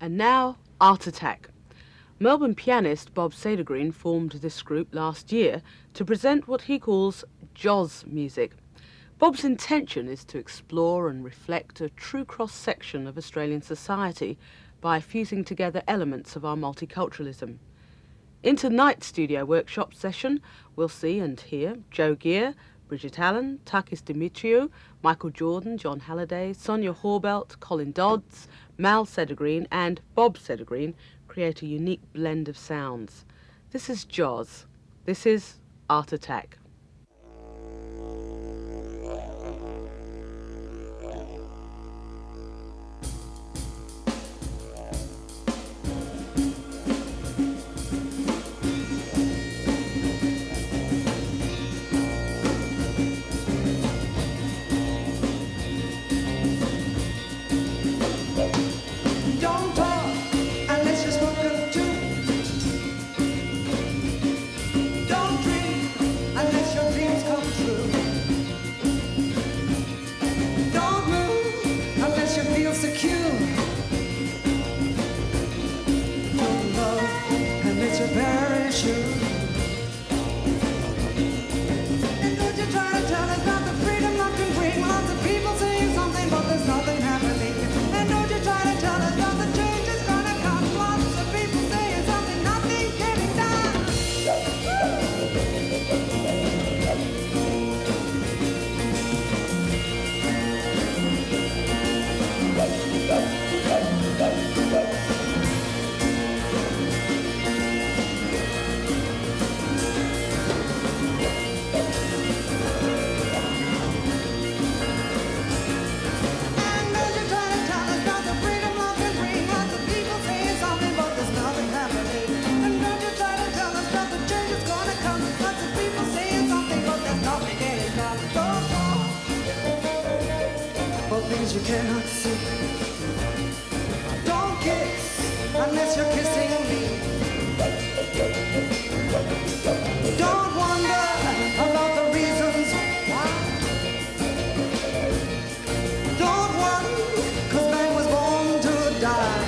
And now, Art Attack. Melbourne pianist Bob Sedergreen formed this group last year to present what he calls Joz music. Bob's intention is to explore and reflect a true cross-section of Australian society by fusing together elements of our multiculturalism. In tonight's studio workshop session, we'll see and hear Geia, Bridget Allen, Takis Dimitriu, Michael Jordan, John Halliday, Sonja Horbelt, Colin Dodds, Mal Sedergreen and Bob Sedergreen create a unique blend of sounds. This is Joz. This is Art Attack. You cannot see. Don't kiss unless you're kissing me. Don't wonder about the reasons why. Don't worry, 'cause man was born to die.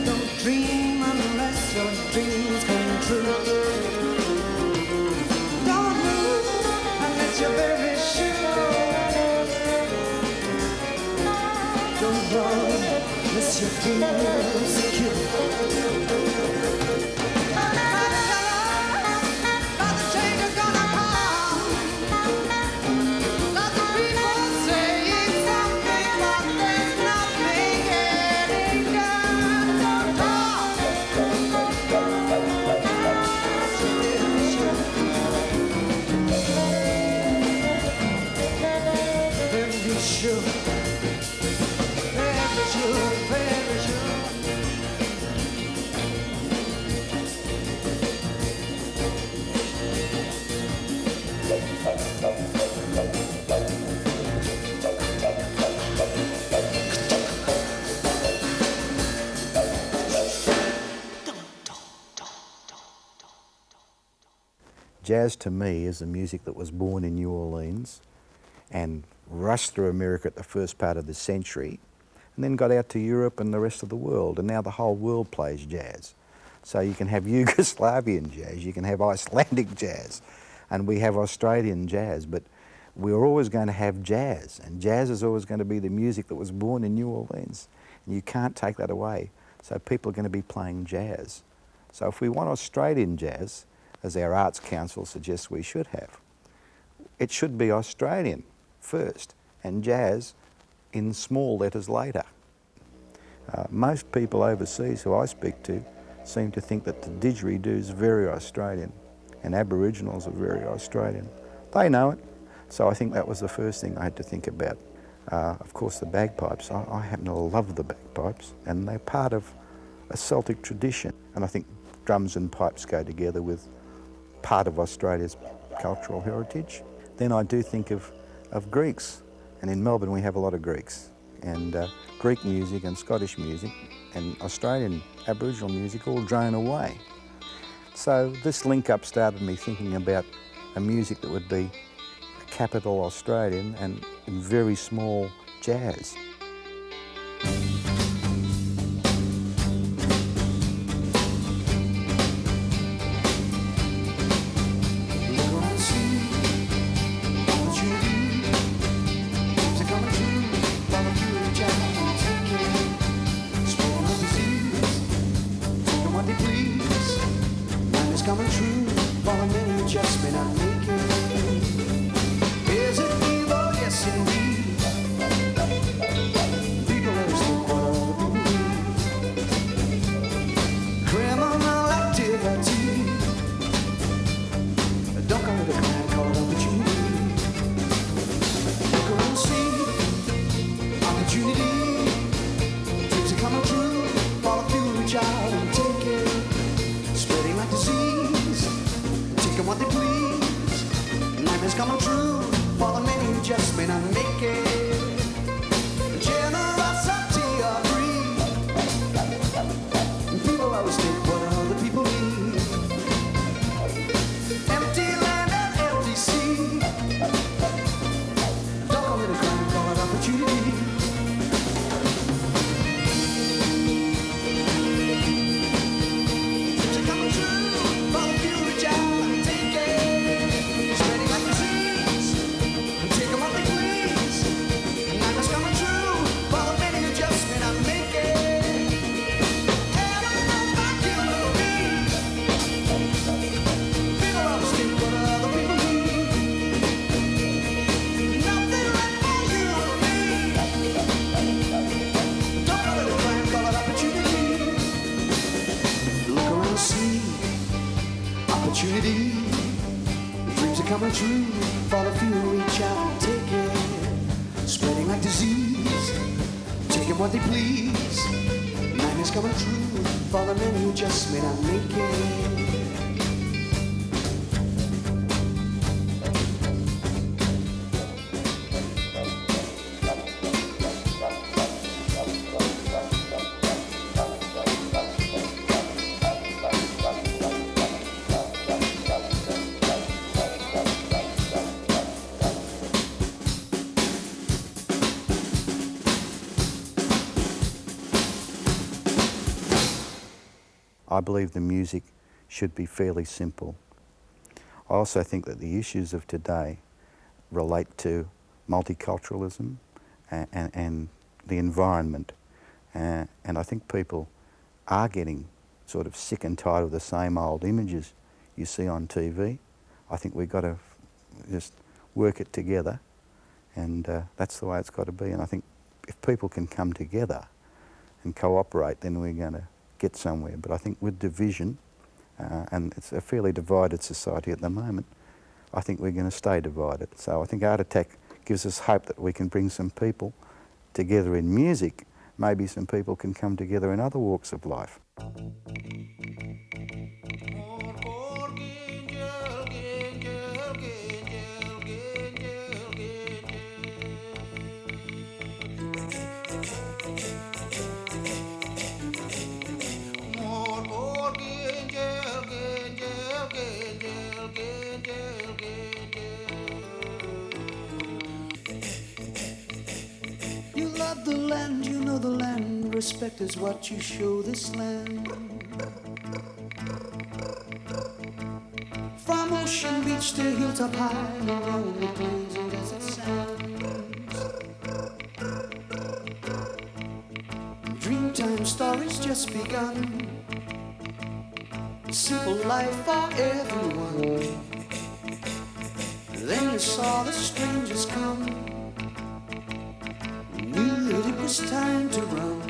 Don't dream unless your dreams come true. Don't move unless you're very sure. Don't run unless you feel secure. But the change is gonna come. Lots of people saying something, but there's nothing getting done. So talk. Very sure. Very sure, very sure. Jazz to me is the music that was born in New Orleans and rushed through America at the first part of the century and then got out to Europe and the rest of the world, and now the whole world plays jazz. So you can have Yugoslavian jazz, you can have Icelandic jazz, and we have Australian jazz, but we're always going to have jazz, and jazz is always going to be the music that was born in New Orleans, and you can't take that away. So people are going to be playing jazz. So if we want Australian jazz, as our Arts Council suggests we should have, it should be Australian first and jazz in small letters later. Most people overseas who I speak to seem to think that the didgeridoo is very Australian and Aboriginals are very Australian. They know it, so I think that was the first thing I had to think about. Of course the bagpipes, I happen to love the bagpipes, and they're part of a Celtic tradition, and I think drums and pipes go together with part of Australia's cultural heritage. Then I do think of Greeks, and in Melbourne we have a lot of Greeks, and Greek music and Scottish music and Australian Aboriginal music all drone away. So this link-up started me thinking about a music that would be capital Australian and very small jazz. I believe the music should be fairly simple. I also think that the issues of today relate to multiculturalism and the environment. And I think people are getting sort of sick and tired of the same old images you see on TV. I think we've got to just work it together, and that's the way it's got to be. And I think if people can come together and cooperate, then we're going to get somewhere. But I think with division, and it's a fairly divided society at the moment, I think we're going to stay divided. So I think Art Attack gives us hope that we can bring some people together in music. Maybe some people can come together in other walks of life. The land, you know the land, respect is what you show this land. From ocean beach to hilltop high, along the plains and desert sands. Dreamtime stories just begun, simple life for everyone. Then you saw the strangers come, it was time to run.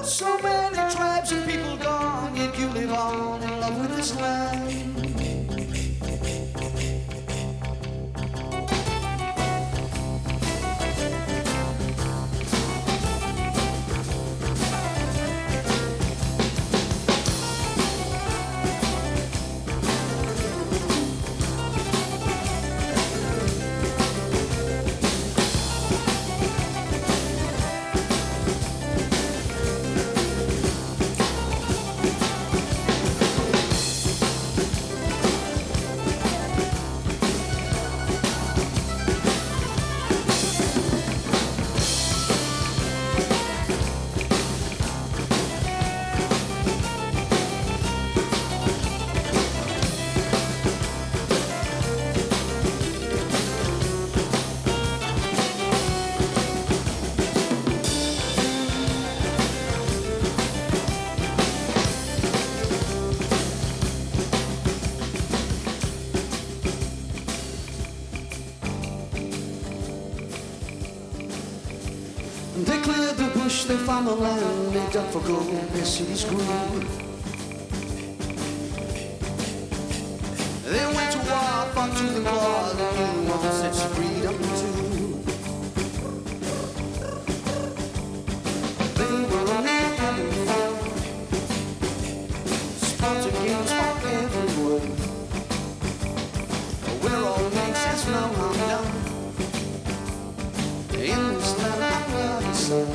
So many tribes and people gone, yet you live on in love with this land. cleared the bush, they found the land, they dug for gold, their cities grew. They went to war, fought to the claw, the new one sets freedom too. They were only having fun, sports and games for everyone. We're all mates, there's no harm done. In this land under the sun,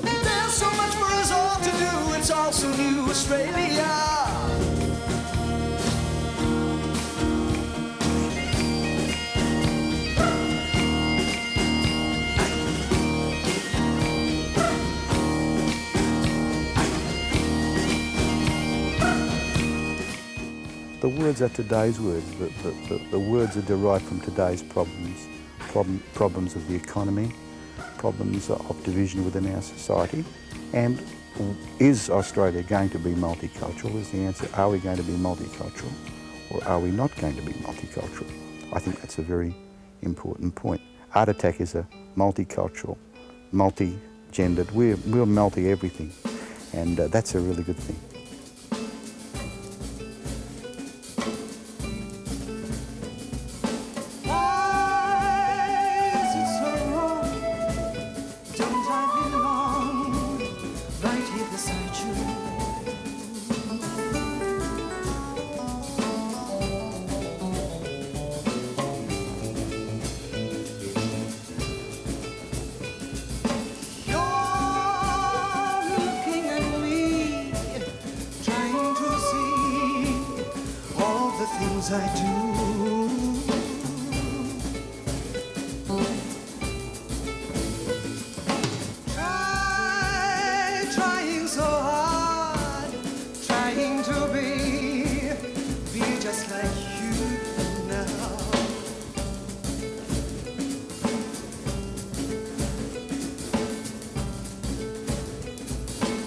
there's so much for us all to do. It's also new Australia. The words are today's words. The words are derived from today's problems of the economy, problems of division within our society. And is Australia going to be multicultural? Is the answer, are we going to be multicultural or are we not going to be multicultural? I think that's a very important point. Art Attack is a multicultural, multi-gendered, we're multi-everything, and that's a really good thing. I do. Trying so hard, trying to be just like you now.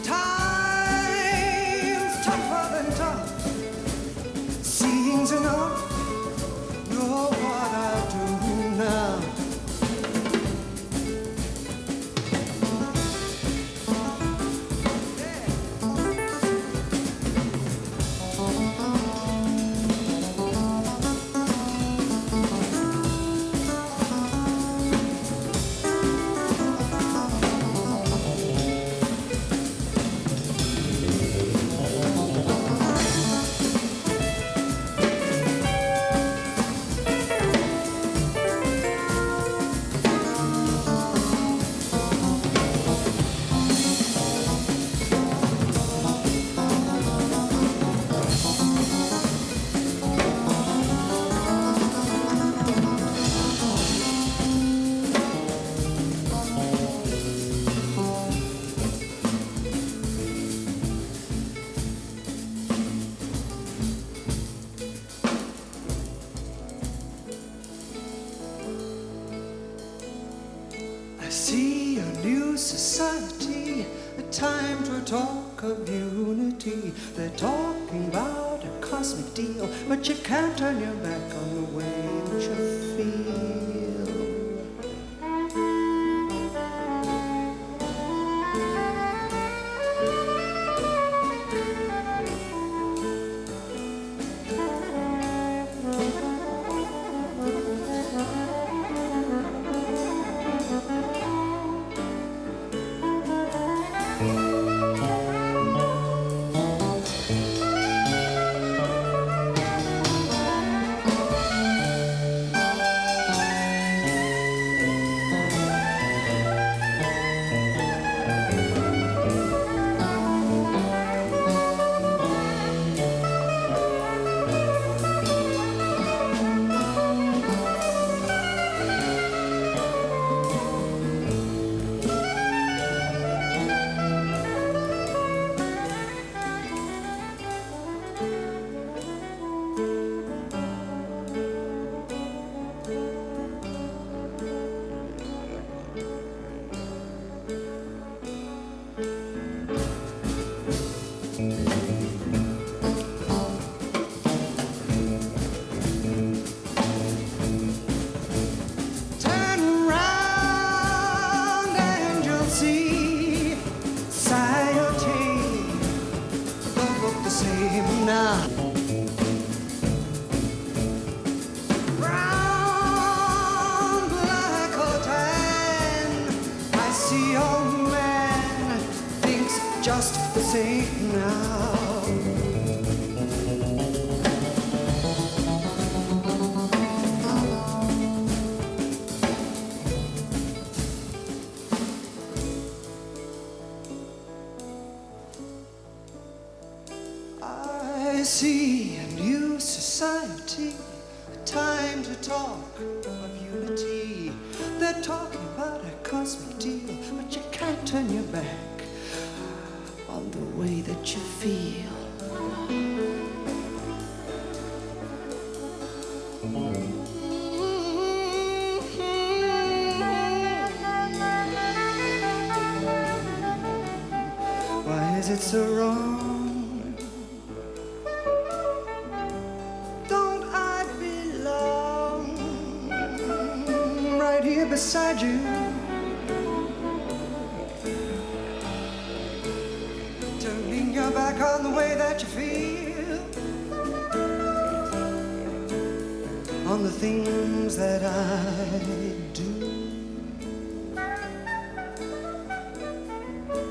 Time's tougher than tough. Seeing's enough. You're what I do now. I see a new society, a time to talk of unity. They're talking about a cosmic deal, but you can't turn your back on the way that you feel. same now. Brown, black or tan, I see your man thinks just the same now. I see a new society, a time to talk of unity. They're talking about a cosmic deal, but you can't turn your back on the way that you feel. Why is it so wrong? Don't I belong right here beside you? Turning your back on the way that you feel, on the things that I do.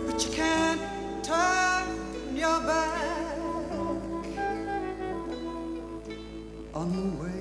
But you can't turn your back on the way